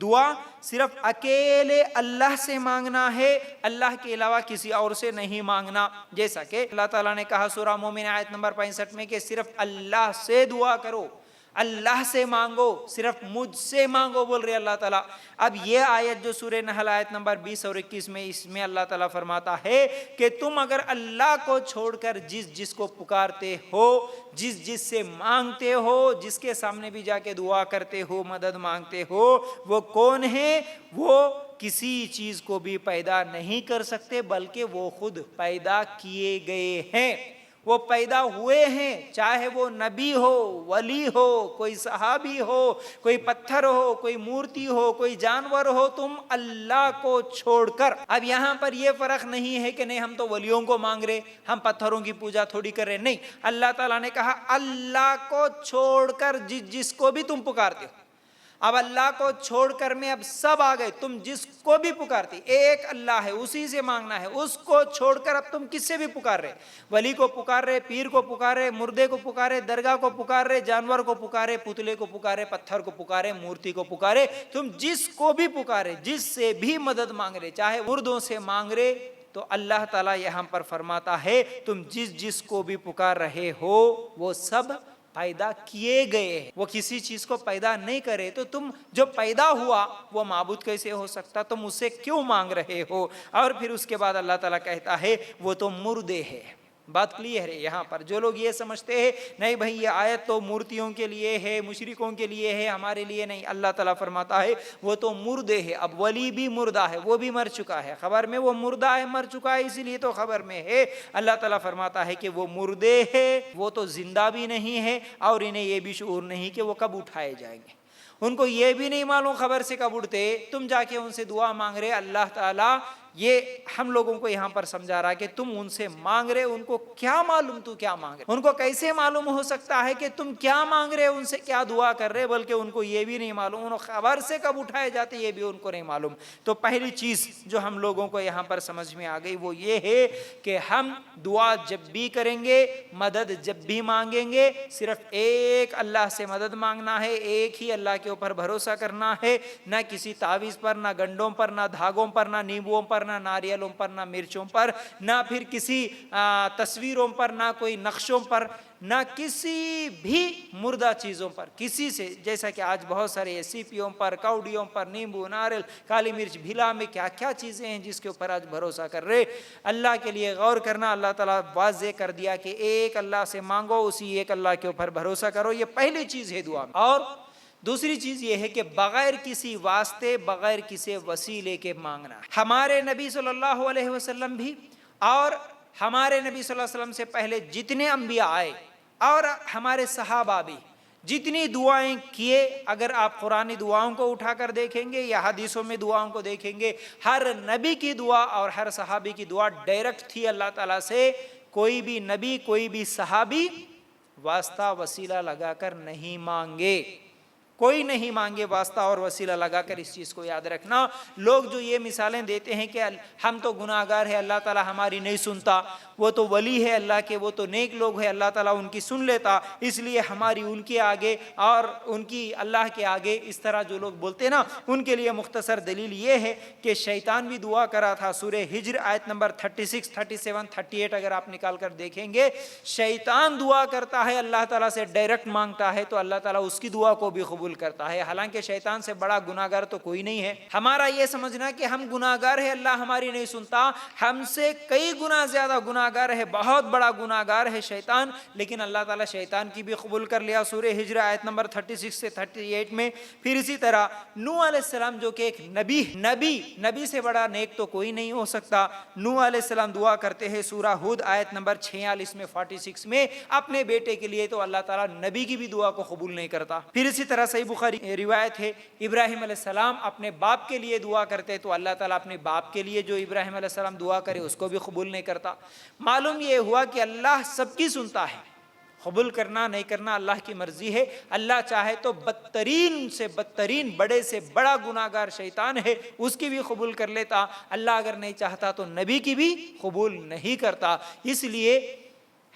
دعا صرف اکیلے اللہ سے مانگنا ہے، اللہ کے علاوہ کسی اور سے نہیں مانگنا، جیسا کہ اللہ تعالیٰ نے کہا سورہ مومن آیت نمبر 65 میں کہ صرف اللہ سے دعا کرو، اللہ سے مانگو، صرف مجھ سے مانگو بول رہے اللہ تعالیٰ۔ اب یہ آیت جو سورہ نحل آیت نمبر 20 اور 21 میں، اس میں اللہ تعالیٰ فرماتا ہے کہ تم اگر اللہ کو چھوڑ کر جس کو پکارتے ہو، جس سے مانگتے ہو، جس کے سامنے بھی جا کے دعا کرتے ہو، مدد مانگتے ہو، وہ کون ہے؟ وہ کسی چیز کو بھی پیدا نہیں کر سکتے، بلکہ وہ خود پیدا کیے گئے ہیں، وہ پیدا ہوئے ہیں، چاہے وہ نبی ہو، ولی ہو، کوئی صحابی ہو، کوئی پتھر ہو، کوئی مورتی ہو، کوئی جانور ہو، تم اللہ کو چھوڑ کر۔ اب یہاں پر یہ فرق نہیں ہے کہ نہیں ہم تو ولیوں کو مانگ رہے، ہم پتھروں کی پوجا تھوڑی کر رہے، نہیں، اللہ تعالیٰ نے کہا اللہ کو چھوڑ کر جس کو بھی تم پکارتے ہو۔ اب اللہ کو چھوڑ کر میں اب سب آ گئے، تم جس کو بھی پکارتے، ایک اللہ ہے، اسی سے مانگنا ہے، اس کو چھوڑ کر اب تم کس سے بھی پکار رہے، ولی کو پکار رہے، پیر کو پکار رہے، مردے کو پکار رہے، درگاہ کو پکار رہے، جانور کو پکارے، پتلے کو پکارے، پتھر کو پکارے، مورتی کو پکارے، تم جس کو بھی پکارے، جس سے بھی مدد مانگ رہے، چاہے مردوں سے مانگ رہے، تو اللہ تعالیٰ یہاں پر فرماتا ہے تم جس کو بھی پکار رہے ہو وہ سب پیدا کیے گئے ہیں، وہ کسی چیز کو پیدا نہیں کرے، تو تم جو پیدا ہوا وہ معبود کیسے ہو سکتا؟ تم اس سے کیوں مانگ رہے ہو؟ اور پھر اس کے بعد اللہ تعالیٰ کہتا ہے وہ تو مردے ہے۔ بات کلیئر ہے یہاں پر۔ جو لوگ یہ سمجھتے ہیں نہیں بھائی یہ آیت تو مورتیوں کے لیے ہے، مشرکوں کے لیے ہے، ہمارے لیے نہیں، اللہ تعالیٰ فرماتا ہے وہ تو مردے ہے۔ اب ولی بھی مردہ ہے، وہ بھی مر چکا ہے، خبر میں وہ مردہ ہے، مر چکا ہے، اسی لیے تو خبر میں ہے۔ اللہ تعالیٰ فرماتا ہے کہ وہ مردے ہے، وہ تو زندہ بھی نہیں ہے، اور انہیں یہ بھی شعور نہیں کہ وہ کب اٹھائے جائیں گے، ان کو یہ بھی نہیں معلوم خبر سے کب اٹھتے، تم جا کے ان سے دعا مانگ رہے۔ اللہ تعالیٰ یہ ہم لوگوں کو یہاں پر سمجھا رہا ہے کہ تم ان سے مانگ رہے، ان کو کیا معلوم تو کیا مانگ رہے، ان کو کیسے معلوم ہو سکتا ہے کہ تم کیا مانگ رہے، ان سے کیا دعا کر رہے، بلکہ ان کو یہ بھی نہیں معلوم، ان خبر سے کب اٹھائے جاتے یہ بھی ان کو نہیں معلوم۔ تو پہلی چیز جو ہم لوگوں کو یہاں پر سمجھ میں آ گئی وہ یہ ہے کہ ہم دعا جب بھی کریں گے، مدد جب بھی مانگیں گے، صرف ایک اللہ سے مدد مانگنا ہے، ایک ہی اللہ کے اوپر بھروسہ کرنا ہے، نہ کسی تعویذ پر، نہ گنڈوں پر، نہ دھاگوں پر، نہ نیمبوؤں پر، نہ ناریلوں پر، نہ مرچوں پر، نہ پھر کسی تصویروں پر، نہ کوئی نقشوں پر، نہ کسی بھی مردہ چیزوں پر، کسی سے، جیسا کہ آج بہت سارے سیپیوں پر، کاؤڈیوں پر، نیمبو، ناریل، کالی مرچ، بھیلا میں کیا کیا چیزیں ہیں جس کے اوپر آج بھروسہ کر رہے۔ اللہ کے لیے غور کرنا، اللہ تعالیٰ واضح کر دیا کہ ایک اللہ سے مانگو، اسی ایک اللہ کے اوپر بھروسہ کرو، یہ پہلی چیز ہے دعا میں۔ اور دوسری چیز یہ ہے کہ بغیر کسی واسطے، بغیر کسی وسیلے کے مانگنا۔ ہمارے نبی صلی اللہ علیہ وسلم بھی اور ہمارے نبی صلی اللہ علیہ وسلم سے پہلے جتنے انبیاء آئے اور ہمارے صحابہ بھی جتنی دعائیں کیے، اگر آپ قرآنی دعاؤں کو اٹھا کر دیکھیں گے یا حدیثوں میں دعاؤں کو دیکھیں گے، ہر نبی کی دعا اور ہر صحابی کی دعا ڈائریکٹ تھی اللہ تعالیٰ سے۔ کوئی بھی نبی، کوئی بھی صحابی واسطہ وسیلہ لگا کر نہیں مانگے، کوئی نہیں مانگے واسطہ اور وسیلہ لگا کر۔ اس چیز کو یاد رکھنا۔ لوگ جو یہ مثالیں دیتے ہیں کہ ہم تو گناہ گار ہیں، اللہ تعالیٰ ہماری نہیں سنتا، وہ تو ولی ہے اللہ کے، وہ تو نیک لوگ ہیں، اللہ تعالیٰ ان کی سن لیتا، اس لیے ہماری ان کے آگے اور ان کی اللہ کے آگے، اس طرح جو لوگ بولتے نا، ان کے لیے مختصر دلیل یہ ہے کہ شیطان بھی دعا کرا تھا۔ سورہ ہجر آیت نمبر 36، 37، 38 اگر آپ نکال کر دیکھیں گے، شیطان دعا کرتا ہے اللہ تعالیٰ سے، ڈائریکٹ مانگتا ہے تو اللہ تعالیٰ اس کی دعا کو بھی قبول کرتا ہے، حالانکہ شیطان سے بڑا گناہگار تو کوئی نہیں ہے۔ ہمارا یہ سمجھنا کہ ہم گناہگار ہیں، اللہ ہماری نہیں سنتا، ہم سے کئی گنا زیادہ گناہگار ہے، بہت بڑا گناہگار ہے شیطان، لیکن اللہ تعالیٰ شیطان کی بھی قبول کر لیا سورہ ہجر آیت نمبر 36 سے 38 میں۔ پھر اسی طرح نوح علیہ السلام جو کہ ایک نبی سے بڑا نیک تو کوئی نہیں ہو سکتا، نوح علیہ السلام دعا کرتے ہیں سورہ ہود آیت نمبر 46 میں، 46 میں، اپنے بیٹے کے لیے، تو اللہ تعالیٰ نبی کی بھی دعا کو قبول نہیں کرتا۔ پھر اسی طرح صحیح بخاری روایت ہے، ابراہیم علیہ السلام اپنے باپ کے لیے دعا کرتے تو اللہ تعالیٰ اپنے باپ کے لیے جو ابراہیم علیہ السلام دعا کرے اس کو بھی قبول نہیں کرتا۔ معلوم یہ ہوا کہ اللہ سب کی سنتا ہے، قبول کرنا نہیں کرنا اللہ کی مرضی ہے۔ اللہ چاہے تو بدترین سے بدترین، بڑے سے بڑا گناہگار شیطان ہے، اس کی بھی قبول کر لیتا، اللہ اگر نہیں چاہتا تو نبی کی بھی قبول نہیں کرتا۔ اس لیے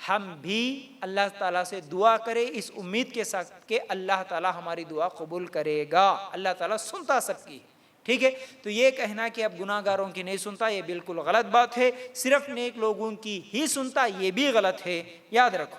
ہم بھی اللہ تعالیٰ سے دعا کرے اس امید کے ساتھ کہ اللہ تعالیٰ ہماری دعا قبول کرے گا. اللہ تعالیٰ سنتا سب کی. ٹھیک ہے. تو یہ کہنا کہ اب گناہ گاروں کی نہیں سنتا یہ بالکل غلط بات ہے. صرف نیک لوگوں کی ہی سنتا یہ بھی غلط ہے. یاد رکھو